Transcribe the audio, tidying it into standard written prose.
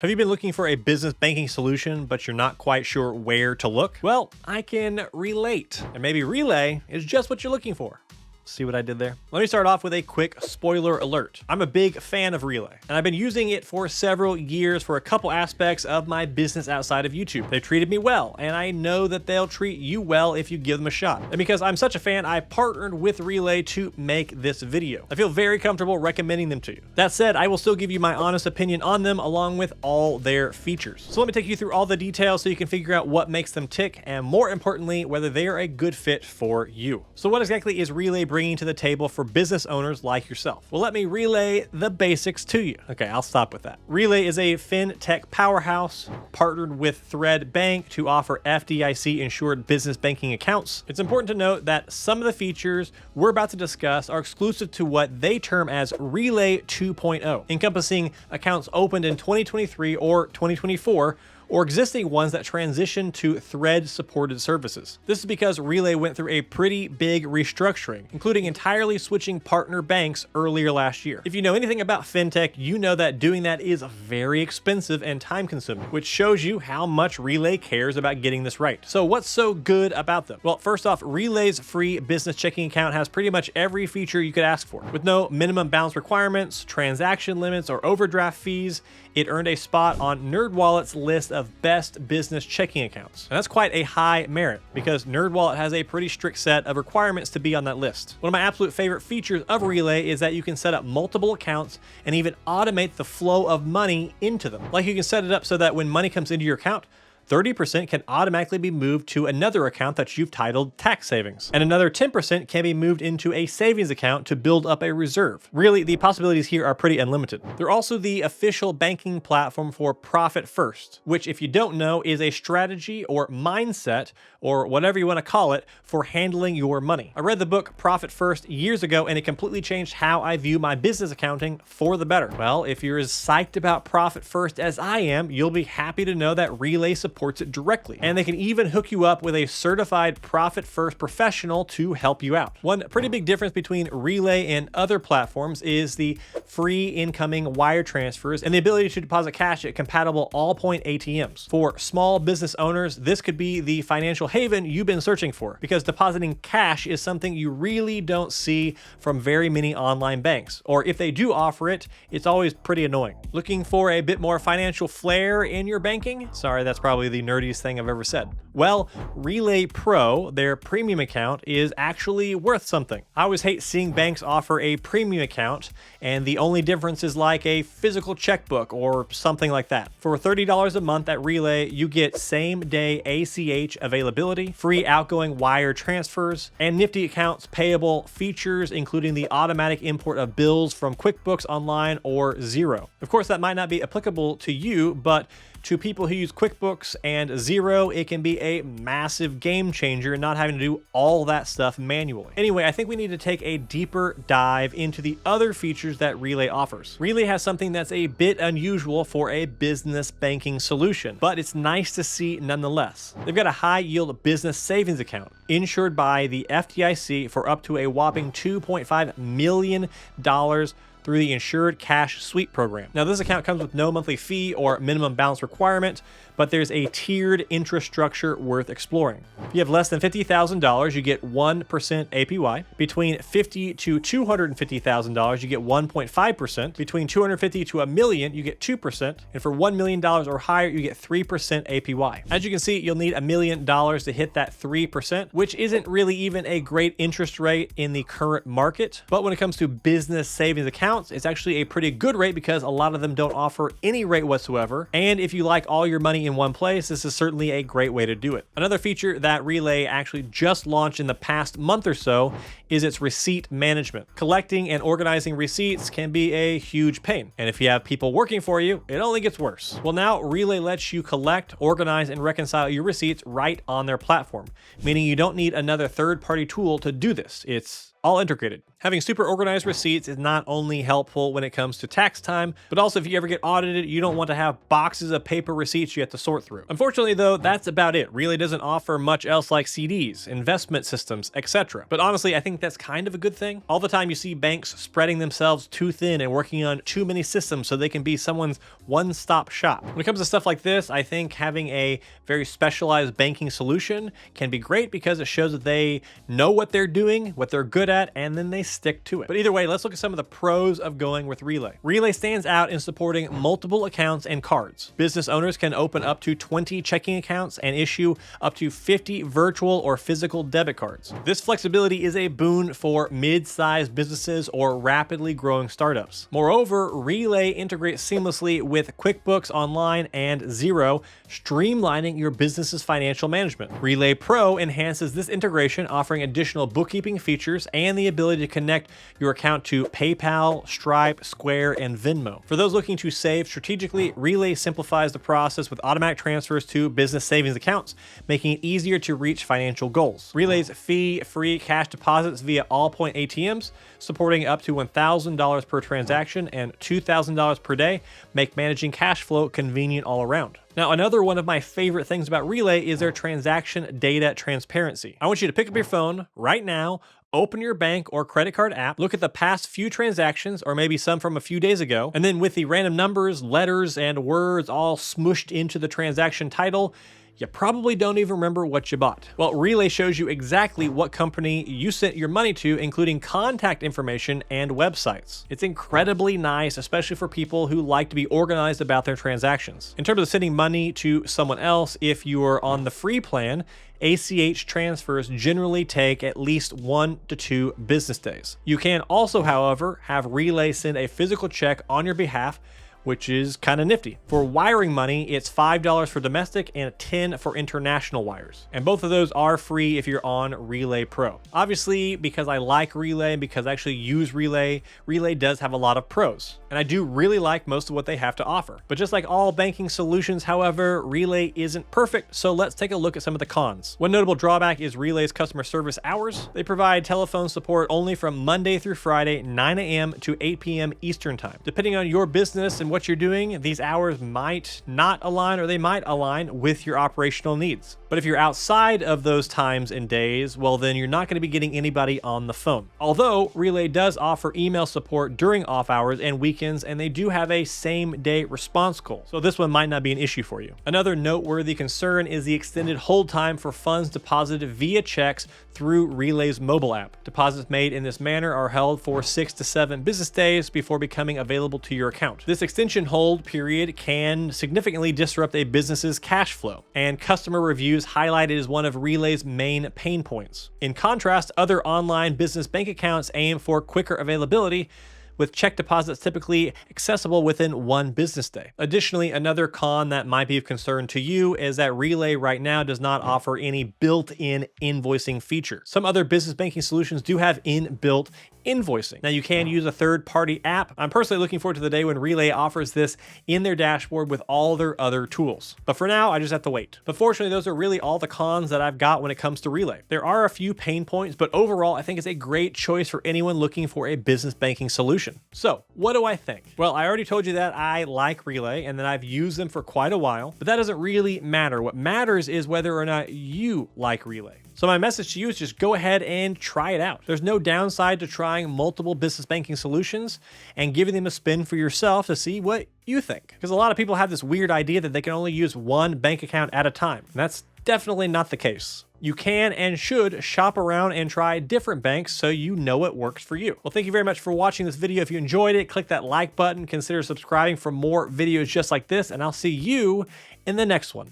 Have you been looking for a business banking solution, but you're not quite sure where to look? Well, I can relate, and maybe Relay is just what you're looking for. See what I did there? Let me start off with a quick spoiler alert. I'm a big fan of Relay, and I've been using it for several years for a couple aspects of my business outside of YouTube. They've treated me well, and I know that they'll treat you well if you give them a shot. And because I'm such a fan, I partnered with Relay to make this video. I feel very comfortable recommending them to you. That said, I will still give you my honest opinion on them along with all their features. So let me take you through all the details so you can figure out what makes them tick, and more importantly, whether they are a good fit for you. So what exactly is Relay bringing to the table for business owners like yourself? Well, let me relay the basics to you. Okay, I'll stop with that. Relay is a fintech powerhouse partnered with Thread Bank to offer FDIC insured business banking accounts. It's important to note that some of the features we're about to discuss are exclusive to what they term as Relay 2.0, encompassing accounts opened in 2023 or 2024, or existing ones that transition to Thread-supported services. This is because Relay went through a pretty big restructuring, including entirely switching partner banks earlier last year. If you know anything about fintech, you know that doing that is very expensive and time-consuming, which shows you how much Relay cares about getting this right. So what's so good about them? Well, first off, Relay's free business checking account has pretty much every feature you could ask for. With no minimum balance requirements, transaction limits, or overdraft fees, it earned a spot on NerdWallet's list of best business checking accounts. And that's quite a high merit because NerdWallet has a pretty strict set of requirements to be on that list. One of my absolute favorite features of Relay is that you can set up multiple accounts and even automate the flow of money into them. Like you can set it up so that when money comes into your account, 30% can automatically be moved to another account that you've titled tax savings, and another 10% can be moved into a savings account to build up a reserve. Really, the possibilities here are pretty unlimited. They're also the official banking platform for Profit First, which, if you don't know, is a strategy or mindset, or whatever you want to call it, for handling your money. I read the book Profit First years ago, and it completely changed how I view my business accounting for the better. Well, if you're as psyched about Profit First as I am, you'll be happy to know that Relay supports it directly, and they can even hook you up with a certified Profit First professional to help you out. One pretty big difference between Relay and other platforms is the free incoming wire transfers and the ability to deposit cash at compatible all-point ATMs. For small business owners, this could be the financial haven you've been searching for, because depositing cash is something you really don't see from very many online banks, or if they do offer it, it's always pretty annoying. Looking for a bit more financial flair in your banking? Sorry, that's probably the nerdiest thing I've ever said. Well, Relay Pro, their premium account, is actually worth something. I always hate seeing banks offer a premium account, and the only difference is like a physical checkbook or something like that. For $30 a month at Relay, you get same-day ACH availability, free outgoing wire transfers, and nifty accounts payable features, including the automatic import of bills from QuickBooks Online or Xero. Of course, that might not be applicable to you, but to people who use QuickBooks and Xero, it can be a massive game changer not having to do all that stuff manually. Anyway, I think we need to take a deeper dive into the other features that Relay offers. Relay has something that's a bit unusual for a business banking solution, but it's nice to see nonetheless. They've got a high-yield business savings account insured by the FDIC for up to a whopping $2.5 million through the Insured Cash Sweep program. Now, this account comes with no monthly fee or minimum balance requirement, but there's a tiered interest structure worth exploring. If you have less than $50,000, you get 1% APY. Between $50,000 to $250,000, you get 1.5%. Between $250,000 to $1 million, you get 2%. And for $1 million or higher, you get 3% APY. As you can see, you'll need $1 million to hit that 3%, which isn't really even a great interest rate in the current market. But when it comes to business savings accounts, it's actually a pretty good rate because a lot of them don't offer any rate whatsoever. And if you like all your money in one place, this is certainly a great way to do it. Another feature that Relay actually just launched in the past month or so is its receipt management. Collecting and organizing receipts can be a huge pain, and if you have people working for you, it only gets worse. Well, now Relay lets you collect, organize, and reconcile your receipts right on their platform, meaning you don't need another third-party tool to do this. It's all integrated. Having super organized receipts is not only helpful when it comes to tax time, but also if you ever get audited, you don't want to have boxes of paper receipts you have to sort through. Unfortunately though, that's about it. Relay doesn't offer much else like CDs, investment systems, etc. But honestly, I think that's kind of a good thing. All the time you see banks spreading themselves too thin and working on too many systems so they can be someone's one-stop shop. When it comes to stuff like this, I think having a very specialized banking solution can be great because it shows that they know what they're doing, what they're good at, and then they stick to it. But either way, let's look at some of the pros of going with Relay. Relay stands out in supporting multiple accounts and cards. Business owners can open up to 20 checking accounts and issue up to 50 virtual or physical debit cards. This flexibility is a boon for mid-sized businesses or rapidly growing startups. Moreover, Relay integrates seamlessly with QuickBooks Online and Xero, streamlining your business's financial management. Relay Pro enhances this integration, offering additional bookkeeping features and the ability to connect your account to PayPal, Stripe, Square, and Venmo. For those looking to save strategically, Relay simplifies the process with automatic transfers to business savings accounts, making it easier to reach financial goals. Relay's fee-free cash deposits via Allpoint ATMs, supporting up to $1,000 per transaction and $2,000 per day, make managing cash flow convenient all around. Now, another one of my favorite things about Relay is their transaction data transparency. I want you to pick up your phone right now, open your bank or credit card app, look at the past few transactions, or maybe some from a few days ago, and then with the random numbers, letters, and words all smooshed into the transaction title, you probably don't even remember what you bought. Well, Relay shows you exactly what company you sent your money to, including contact information and websites. It's incredibly nice, especially for people who like to be organized about their transactions. In terms of sending money to someone else, if you are on the free plan, ACH transfers generally take at least 1 to 2 business days. You can also, however, have Relay send a physical check on your behalf, which is kind of nifty. For wiring money, it's $5 for domestic and $10 for international wires. And both of those are free if you're on Relay Pro. Obviously, because I like Relay and because I actually use Relay, Relay does have a lot of pros. And I do really like most of what they have to offer. But just like all banking solutions, however, Relay isn't perfect, so let's take a look at some of the cons. One notable drawback is Relay's customer service hours. They provide telephone support only from Monday through Friday, 9 a.m. to 8 p.m. Eastern time. Depending on your business and what you're doing, these hours might not align or they might align with your operational needs. But if you're outside of those times and days, well, then you're not going to be getting anybody on the phone. Although Relay does offer email support during off hours and weekends, and they do have a same-day response call. So this one might not be an issue for you. Another noteworthy concern is the extended hold time for funds deposited via checks through Relay's mobile app. Deposits made in this manner are held for 6 to 7 business days before becoming available to your account. This extension hold period can significantly disrupt a business's cash flow, and customer reviews highlight it as one of Relay's main pain points. In contrast, other online business bank accounts aim for quicker availability, with check deposits typically accessible within 1 business day. Additionally, another con that might be of concern to you is that Relay right now does not offer any built-in invoicing feature. Some other business banking solutions do have inbuilt invoicing. Now, you can use a third-party app. I'm personally looking forward to the day when Relay offers this in their dashboard with all their other tools. But for now, I just have to wait. But fortunately, those are really all the cons that I've got when it comes to Relay. There are a few pain points, but overall, I think it's a great choice for anyone looking for a business banking solution. So, what do I think? Well, I already told you that I like Relay and that I've used them for quite a while, but that doesn't really matter. What matters is whether or not you like Relay. So my message to you is just go ahead and try it out. There's no downside to trying multiple business banking solutions and giving them a spin for yourself to see what you think. Because a lot of people have this weird idea that they can only use one bank account at a time. And that's definitely not the case. You can and should shop around and try different banks so you know what works for you. Well, thank you very much for watching this video. If you enjoyed it, click that like button, consider subscribing for more videos just like this, and I'll see you in the next one.